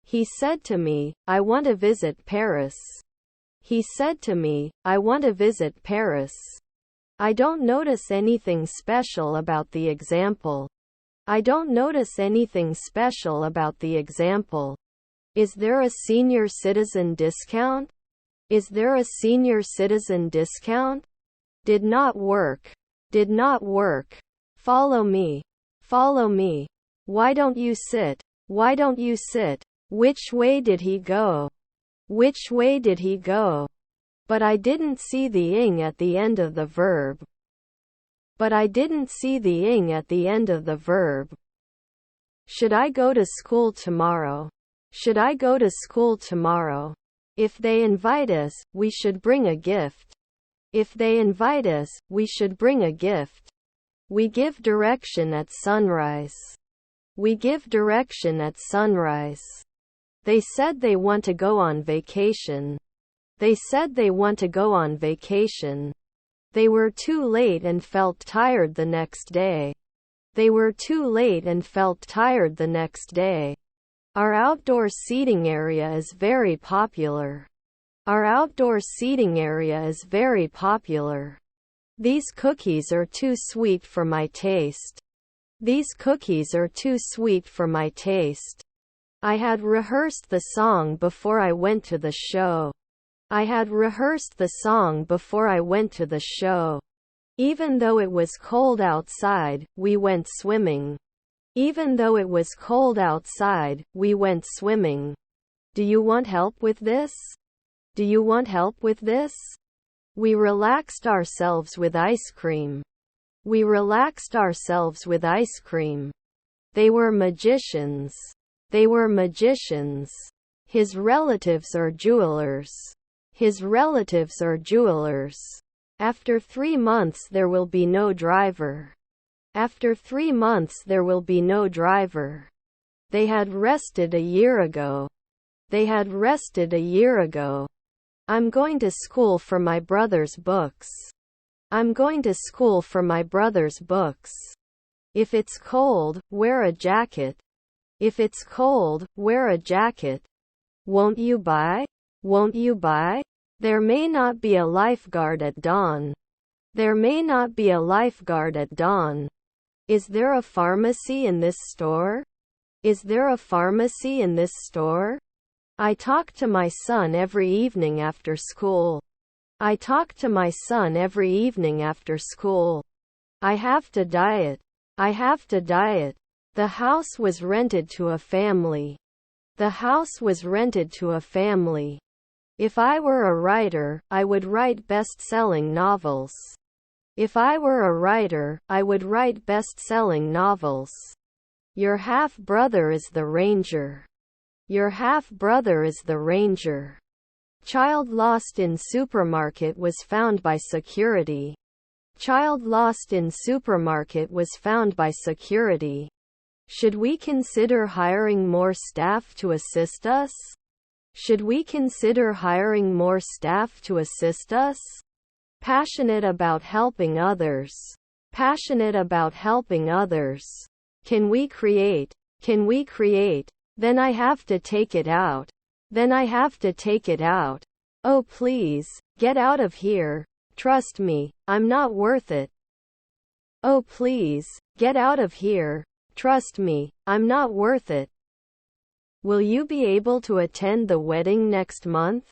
He said to me, I want to visit Paris. He said to me, I want to visit Paris. I don't notice anything special about the example. I don't notice anything special about the example. Is there a senior citizen discount? Is there a senior citizen discount? Did not work. Did not work. Follow me. Follow me. Why don't you sit? Why don't you sit? Which way did he go? Which way did he go? But I didn't see the ing at the end of the verb. But I didn't see the ing at the end of the verb. Should I go to school tomorrow? Should I go to school tomorrow? If they invite us, we should bring a gift. If they invite us, we should bring a gift. We give direction at sunrise. We give direction at sunrise. They said they want to go on vacation. They said they want to go on vacation. They were too late and felt tired the next day. They were too late and felt tired the next day. Our outdoor seating area is very popular. Our outdoor seating area is very popular. These cookies are too sweet for my taste. These cookies are too sweet for my taste. I had rehearsed the song before I went to the show. I had rehearsed the song before I went to the show. Even though it was cold outside, we went swimming. Even though it was cold outside, we went swimming. Do you want help with this? Do you want help with this? We relaxed ourselves with ice cream. We relaxed ourselves with ice cream. They were magicians. They were magicians. His relatives are jewelers. His relatives are jewelers. After 3 months there will be no driver. After 3 months there will be no driver. They had rested a year ago. They had rested a year ago. I'm going to school for my brother's books. I'm going to school for my brother's books. If it's cold, wear a jacket. If it's cold, wear a jacket. Won't you buy? Won't you buy? There may not be a lifeguard at dawn. There may not be a lifeguard at dawn. Is there a pharmacy in this store? Is there a pharmacy in this store? I talk to my son every evening after school. I talk to my son every evening after school. I have to diet. I have to diet. The house was rented to a family. The house was rented to a family. If I were a writer, I would write best-selling novels. If I were a writer, I would write best-selling novels. Your half-brother is the ranger. Your half-brother is the ranger. Child lost in supermarket was found by security. Child lost in supermarket was found by security. Should we consider hiring more staff to assist us? Should we consider hiring more staff to assist us? Passionate about helping others. Passionate about helping others. Can we create? Can we create? Then I have to take it out. Then I have to take it out. Oh please, get out of here. Trust me, I'm not worth it. Oh please, get out of here. Trust me, I'm not worth it. Will you be able to attend the wedding next month?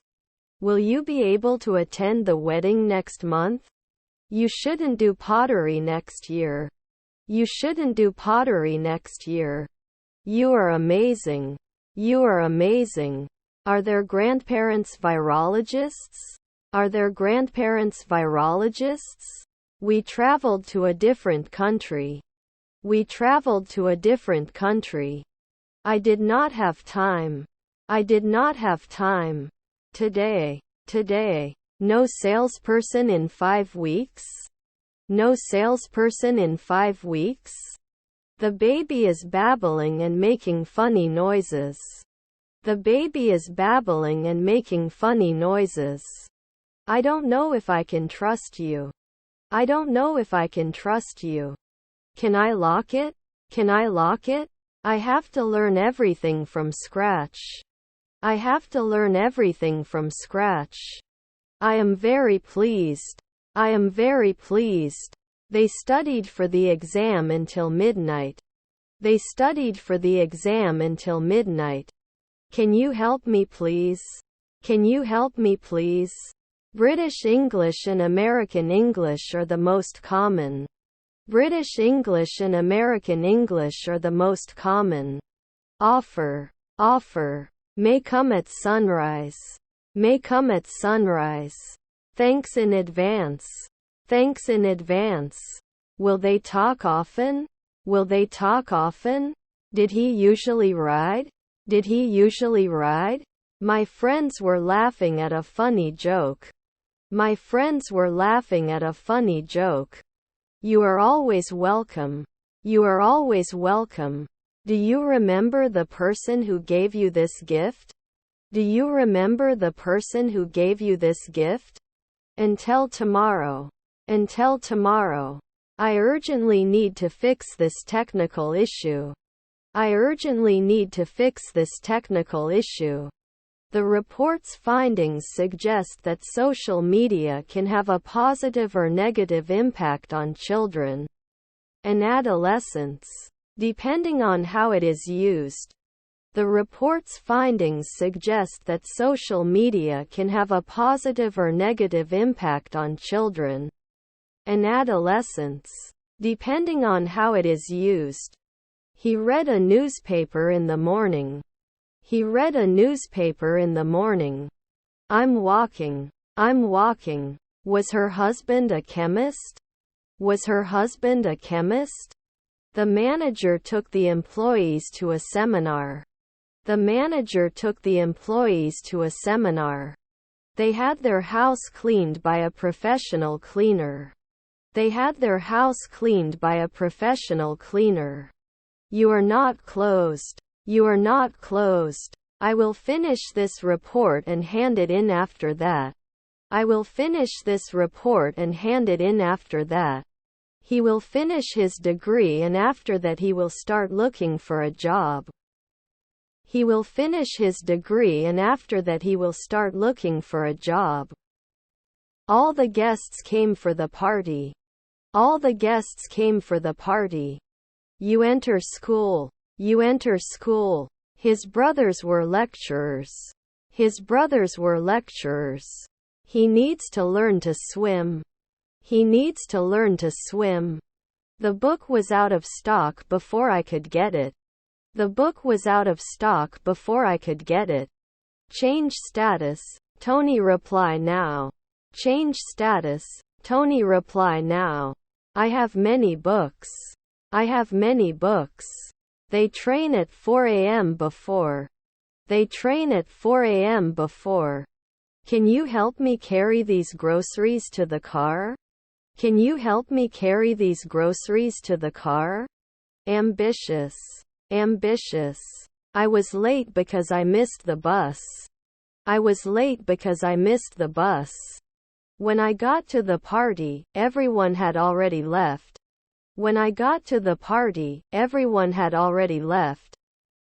Will you be able to attend the wedding next month? You shouldn't do pottery next year. You shouldn't do pottery next year. You are amazing. You are amazing. Are their grandparents virologists? Are their grandparents virologists? We traveled to a different country. We traveled to a different country. I did not have time. I did not have time. Today. Today. No salesperson in 5 weeks? No salesperson in 5 weeks? The baby is babbling and making funny noises. The baby is babbling and making funny noises. I don't know if I can trust you. I don't know if I can trust you. Can I lock it? Can I lock it? I have to learn everything from scratch. I have to learn everything from scratch. I am very pleased. I am very pleased. They studied for the exam until midnight. They studied for the exam until midnight. Can you help me please? Can you help me please? British English and American English are the most common. British English and American English are the most common. Offer. Offer. May come at sunrise. May come at sunrise. Thanks in advance. Thanks in advance. Will they talk often? Will they talk often? Did he usually ride? Did he usually ride? My friends were laughing at a funny joke. My friends were laughing at a funny joke. You are always welcome. You are always welcome. Do you remember the person who gave you this gift? Do you remember the person who gave you this gift? Until tomorrow. Until tomorrow. I urgently need to fix this technical issue. I urgently need to fix this technical issue. The report's findings suggest that social media can have a positive or negative impact on children and adolescents, depending on how it is used. The report's findings suggest that social media can have a positive or negative impact on children and adolescents, depending on how it is used. He read a newspaper in the morning. He read a newspaper in the morning. I'm walking. I'm walking. Was her husband a chemist? Was her husband a chemist? The manager took the employees to a seminar. The manager took the employees to a seminar. They had their house cleaned by a professional cleaner. They had their house cleaned by a professional cleaner. You are not closed. You are not closed. I will finish this report and hand it in after that. I will finish this report and hand it in after that. He will finish his degree and after that he will start looking for a job. He will finish his degree and after that he will start looking for a job. All the guests came for the party. All the guests came for the party. You enter school. You enter school. His brothers were lecturers. His brothers were lecturers. He needs to learn to swim. He needs to learn to swim. The book was out of stock before I could get it. The book was out of stock before I could get it. Change status. Tony reply now. Change status. Tony reply now. I have many books. I have many books. They train at 4 a.m. before. They train at 4 a.m. before. Can you help me carry these groceries to the car? Can you help me carry these groceries to the car? Ambitious. Ambitious. I was late because I missed the bus. I was late because I missed the bus. When I got to the party, everyone had already left. When I got to the party, everyone had already left.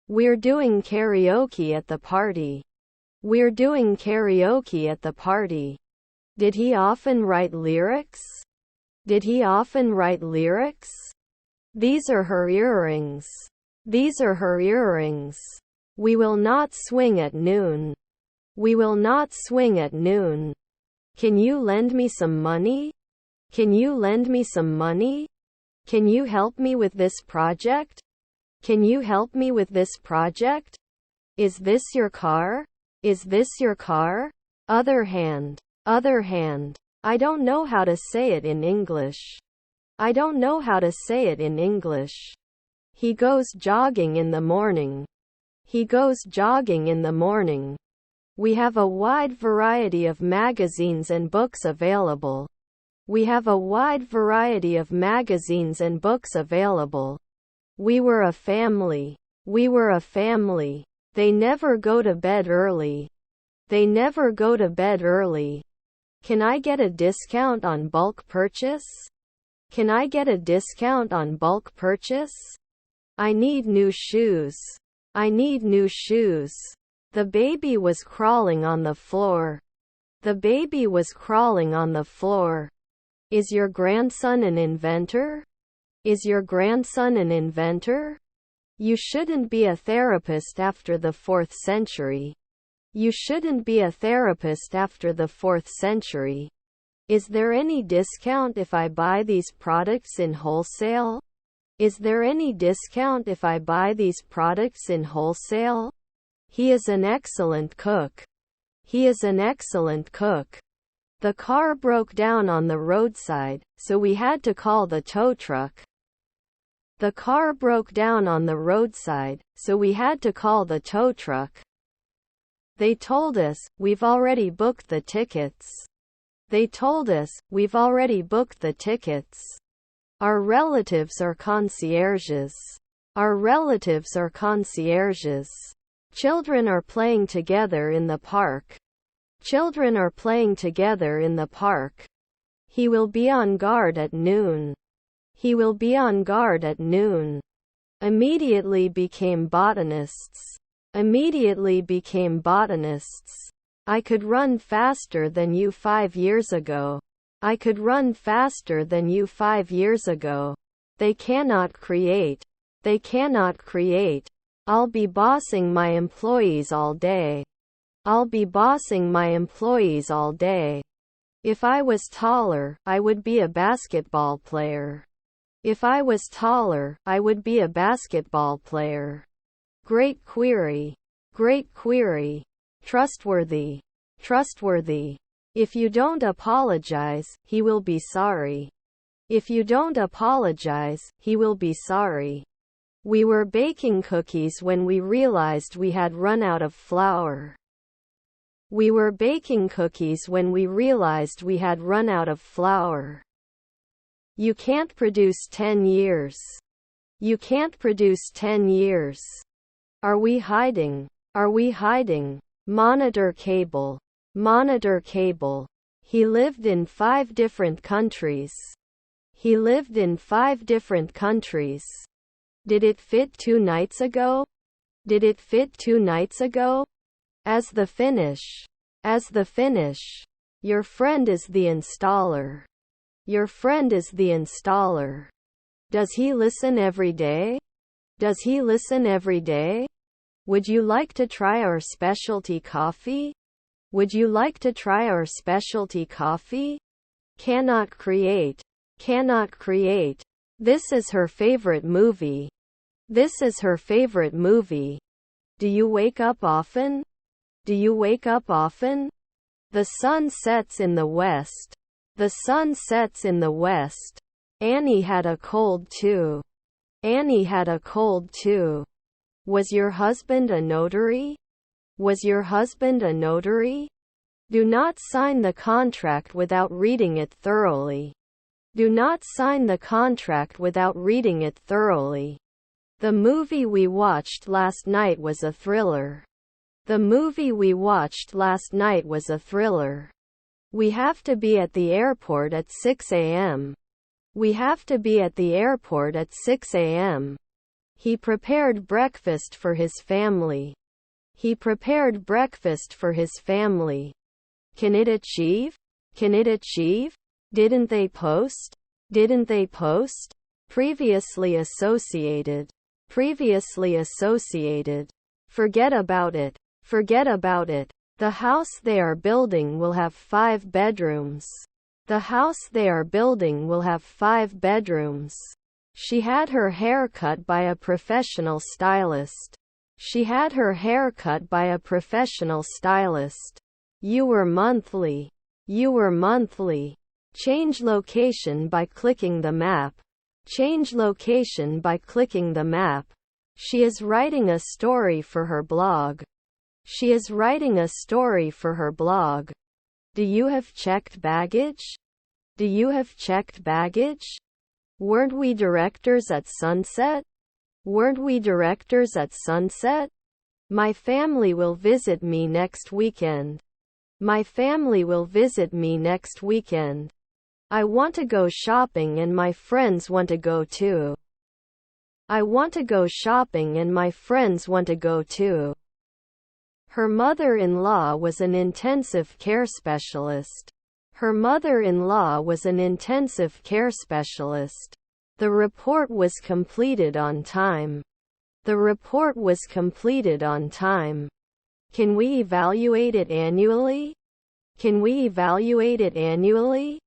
We're doing karaoke at the party. We're doing karaoke at the party. Did he often write lyrics? Did he often write lyrics? These are her earrings. These are her earrings. We will not swing at noon. We will not swing at noon. Can you lend me some money? Can you lend me some money? Can you help me with this project? Can you help me with this project? Is this your car? Is this your car? Other hand. Other hand. I don't know how to say it in English. I don't know how to say it in English. He goes jogging in the morning. He goes jogging in the morning. We have a wide variety of magazines and books available. We have a wide variety of magazines and books available. We were a family. We were a family. They never go to bed early. They never go to bed early. Can I get a discount on bulk purchase? Can I get a discount on bulk purchase? I need new shoes. I need new shoes. The baby was crawling on the floor. The baby was crawling on the floor. Is your grandson an inventor? Is your grandson an inventor? You shouldn't be a therapist after the 4th century. You shouldn't be a therapist after the 4th century. Is there any discount if I buy these products in wholesale? Is there any discount if I buy these products in wholesale? He is an excellent cook. He is an excellent cook. The car broke down on the roadside, so we had to call the tow truck. The car broke down on the roadside, so we had to call the tow truck. They told us, we've already booked the tickets. They told us, we've already booked the tickets. Our relatives are concierges. Our relatives are concierges. Children are playing together in the park. Children are playing together in the park. He will be on guard at noon. He will be on guard at noon. Immediately became botanists. Immediately became botanists. I could run faster than you 5 years ago. I could run faster than you 5 years ago. They cannot create. They cannot create. I'll be bossing my employees all day. I'll be bossing my employees all day. If I was taller, I would be a basketball player. If I was taller, I would be a basketball player. Great query. Great query. Trustworthy. Trustworthy. If you don't apologize, he will be sorry. If you don't apologize, he will be sorry. We were baking cookies when we realized we had run out of flour. We were baking cookies when we realized we had run out of flour. You can't produce 10 years. You can't produce 10 years. Are we hiding? Are we hiding? Monitor cable. Monitor cable. He lived in 5 different countries. He lived in 5 different countries. Did it fit 2 nights ago? Did it fit 2 nights ago? As the finish. As the finish. Your friend is the installer. Your friend is the installer. Does he listen every day? Does he listen every day? Would you like to try our specialty coffee? Would you like to try our specialty coffee? Cannot create. Cannot create. This is her favorite movie. This is her favorite movie. Do you wake up often? Do you wake up often? The sun sets in the west. The sun sets in the west. Annie had a cold too. Annie had a cold too. Was your husband a notary? Was your husband a notary? Do not sign the contract without reading it thoroughly. Do not sign the contract without reading it thoroughly. The movie we watched last night was a thriller. The movie we watched last night was a thriller. We have to be at the airport at 6 a.m. We have to be at the airport at 6 a.m. He prepared breakfast for his family. He prepared breakfast for his family. Can it achieve? Can it achieve? Didn't they post? Didn't they post? Previously associated. Previously associated. Forget about it. Forget about it. The house they are building will have 5 bedrooms. The house they are building will have 5 bedrooms. She had her hair cut by a professional stylist. She had her hair cut by a professional stylist. You were monthly. You were monthly. Change location by clicking the map. Change location by clicking the map. She is writing a story for her blog. She is writing a story for her blog. Do you have checked baggage? Do you have checked baggage? Weren't we directors at sunset? Weren't we directors at sunset? My family will visit me next weekend. My family will visit me next weekend. I want to go shopping and my friends want to go too. I want to go shopping and my friends want to go too. Her mother-in-law was an intensive care specialist. Her mother-in-law was an intensive care specialist. The report was completed on time. The report was completed on time. Can we evaluate it annually? Can we evaluate it annually?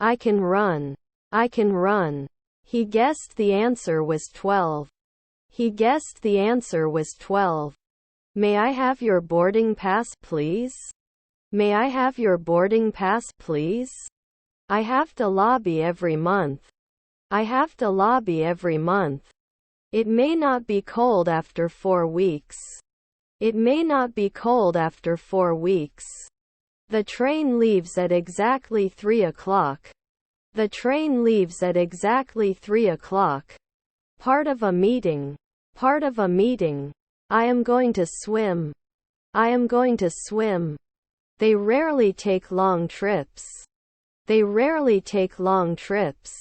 I can run. I can run. He guessed the answer was 12. He guessed the answer was 12. May I have your boarding pass, please? May I have your boarding pass, please? I have to lobby every month. I have to lobby every month. It may not be cold after 4 weeks. It may not be cold after 4 weeks. The train leaves at exactly 3 o'clock. The train leaves at exactly 3 o'clock. Part of a meeting. Part of a meeting. I am going to swim. I am going to swim. They rarely take long trips. They rarely take long trips.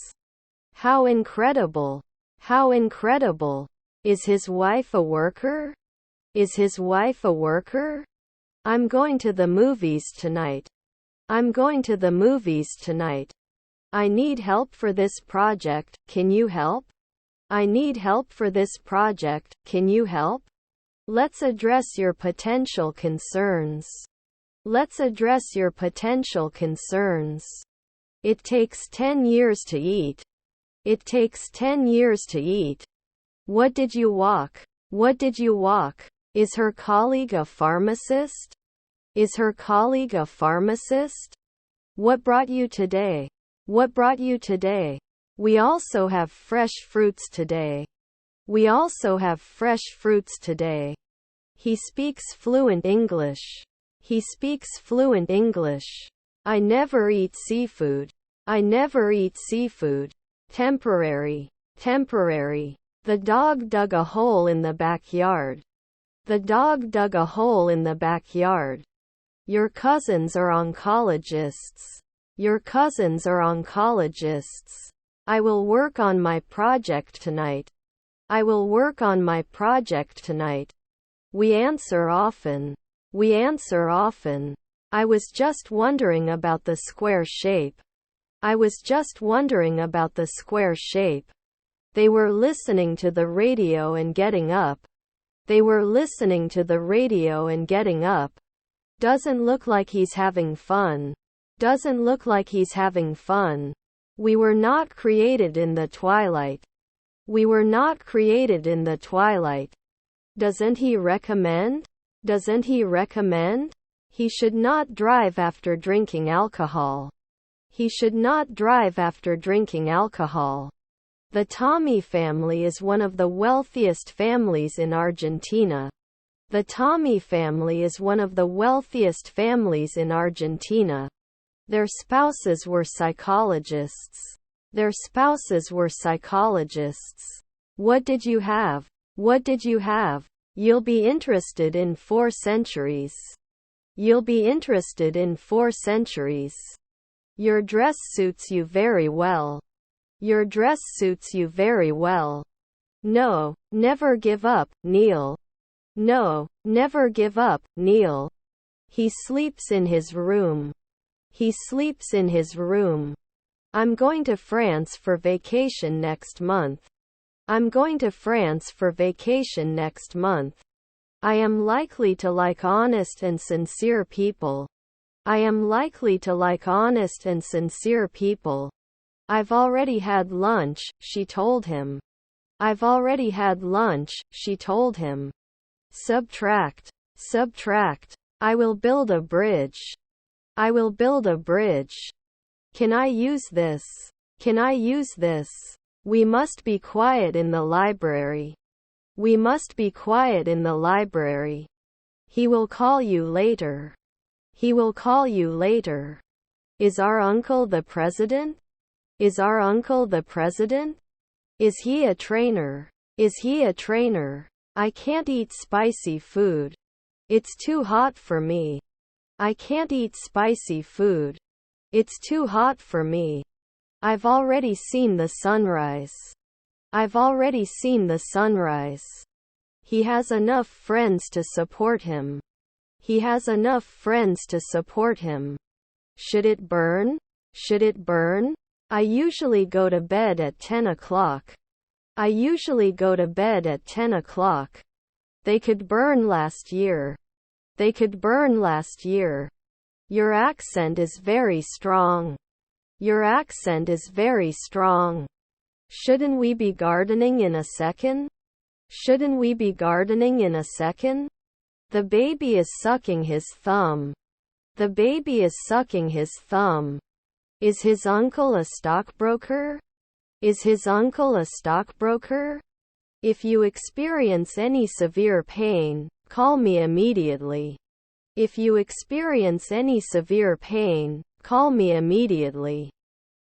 How incredible. How incredible. Is his wife a worker? Is his wife a worker? I'm going to the movies tonight. I'm going to the movies tonight. I need help for this project, can you help? I need help for this project, can you help? Let's address your potential concerns. Let's address your potential concerns. It takes 10 years to eat. It takes 10 years to eat. What did you walk? What did you walk? Is her colleague a pharmacist? Is her colleague a pharmacist? What brought you today? What brought you today? We also have fresh fruits today. We also have fresh fruits today. He speaks fluent English. He speaks fluent English. I never eat seafood. I never eat seafood. Temporary. Temporary. The dog dug a hole in the backyard. The dog dug a hole in the backyard. Your cousins are oncologists. Your cousins are oncologists. I will work on my project tonight. I will work on my project tonight. We answer often. We answer often. I was just wondering about the square shape. I was just wondering about the square shape. They were listening to the radio and getting up. They were listening to the radio and getting up. Doesn't look like he's having fun. Doesn't look like he's having fun. We were not created in the twilight. We were not created in the twilight. Doesn't he recommend? Doesn't he recommend? He should not drive after drinking alcohol. He should not drive after drinking alcohol. The Tommy family is one of the wealthiest families in Argentina. The Tommy family is one of the wealthiest families in Argentina. Their spouses were psychologists. Their spouses were psychologists. What did you have? What did you have? You'll be interested in 4 centuries. You'll be interested in 4 centuries. Your dress suits you very well. Your dress suits you very well. No, never give up, Neil. No, never give up, Neil. He sleeps in his room. He sleeps in his room. I'm going to France for vacation next month. I'm going to France for vacation next month. I am likely to like honest and sincere people. I am likely to like honest and sincere people. I've already had lunch, she told him. I've already had lunch, she told him. Subtract. Subtract. I will build a bridge. I will build a bridge. Can I use this? Can I use this? We must be quiet in the library. We must be quiet in the library. He will call you later. He will call you later. Is our uncle the president? Is our uncle the president? Is he a trainer? Is he a trainer? I can't eat spicy food. It's too hot for me. I can't eat spicy food. It's too hot for me. I've already seen the sunrise. I've already seen the sunrise. He has enough friends to support him. He has enough friends to support him. Should it burn? Should it burn? I usually go to bed at 10 o'clock. I usually go to bed at 10 o'clock. They could burn last year. They could burn last year. Your accent is very strong. Your accent is very strong. Shouldn't we be gardening in a second? Shouldn't we be gardening in a second? The baby is sucking his thumb. The baby is sucking his thumb. Is his uncle a stockbroker? Is his uncle a stockbroker? If you experience any severe pain, call me immediately. If you experience any severe pain, call me immediately.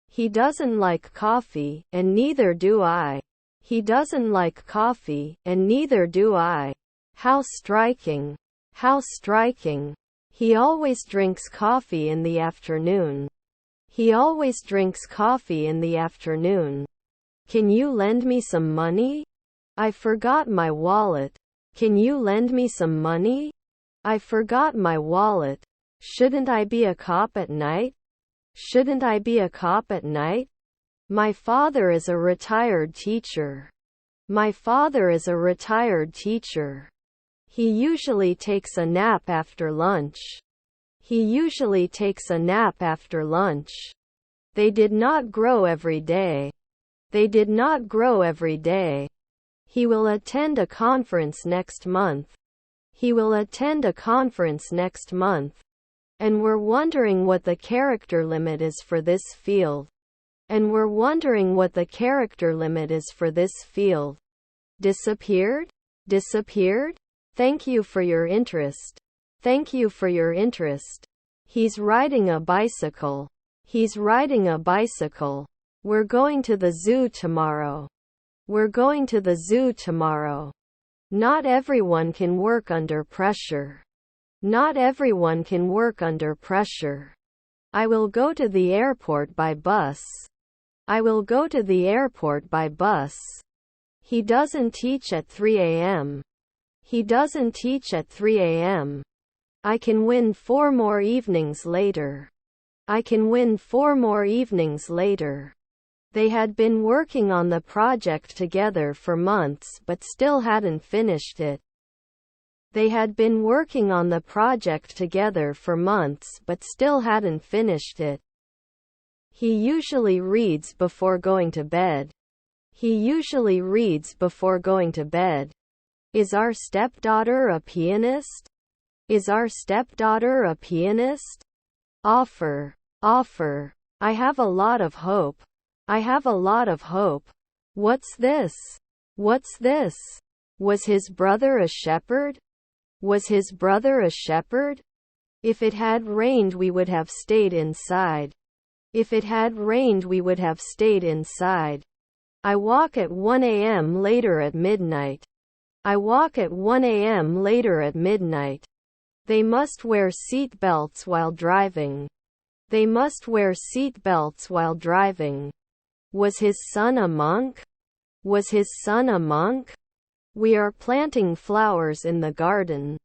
He doesn't like coffee, and neither do I. He doesn't like coffee, and neither do I. How striking! How striking! He always drinks coffee in the afternoon. He always drinks coffee in the afternoon. Can you lend me some money? I forgot my wallet. Can you lend me some money? I forgot my wallet. Shouldn't I be a cop at night? Shouldn't I be a cop at night? My father is a retired teacher. My father is a retired teacher. He usually takes a nap after lunch. He usually takes a nap after lunch. They did not grow every day. They did not grow every day. He will attend a conference next month. He will attend a conference next month. And we're wondering what the character limit is for this field. And we're wondering what the character limit is for this field. Disappeared? Disappeared? Thank you for your interest. Thank you for your interest. He's riding a bicycle. He's riding a bicycle. We're going to the zoo tomorrow. We're going to the zoo tomorrow. Not everyone can work under pressure. Not everyone can work under pressure. I will go to the airport by bus. I will go to the airport by bus. He doesn't teach at 3 a.m. He doesn't teach at 3 a.m. I can win 4 more evenings later. I can win 4 more evenings later. They had been working on the project together for months but still hadn't finished it. They had been working on the project together for months but still hadn't finished it. He usually reads before going to bed. He usually reads before going to bed. Is our stepdaughter a pianist? Is our stepdaughter a pianist? Offer. Offer. I have a lot of hope. I have a lot of hope. What's this? What's this? Was his brother a shepherd? Was his brother a shepherd? If it had rained we would have stayed inside. If it had rained we would have stayed inside. I walk at 1 a.m. later at midnight. I walk at 1 a.m. later at midnight. They must wear seat belts while driving. They must wear seat belts while driving. Was his son a monk? Was his son a monk? We are planting flowers in the garden.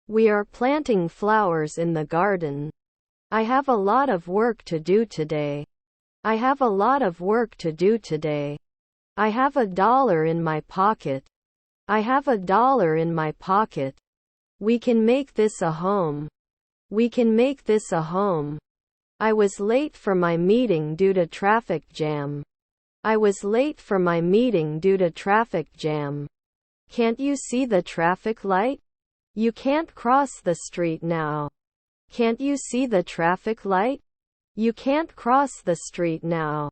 We are planting flowers in the garden. I have a lot of work to do today. I have a lot of work to do today. I have $1 in my pocket. I have $1 in my pocket. We can make this a home. We can make this a home. I was late for my meeting due to traffic jam. I was late for my meeting due to traffic jam. Can't you see the traffic light? You can't cross the street now. Can't you see the traffic light? You can't cross the street now.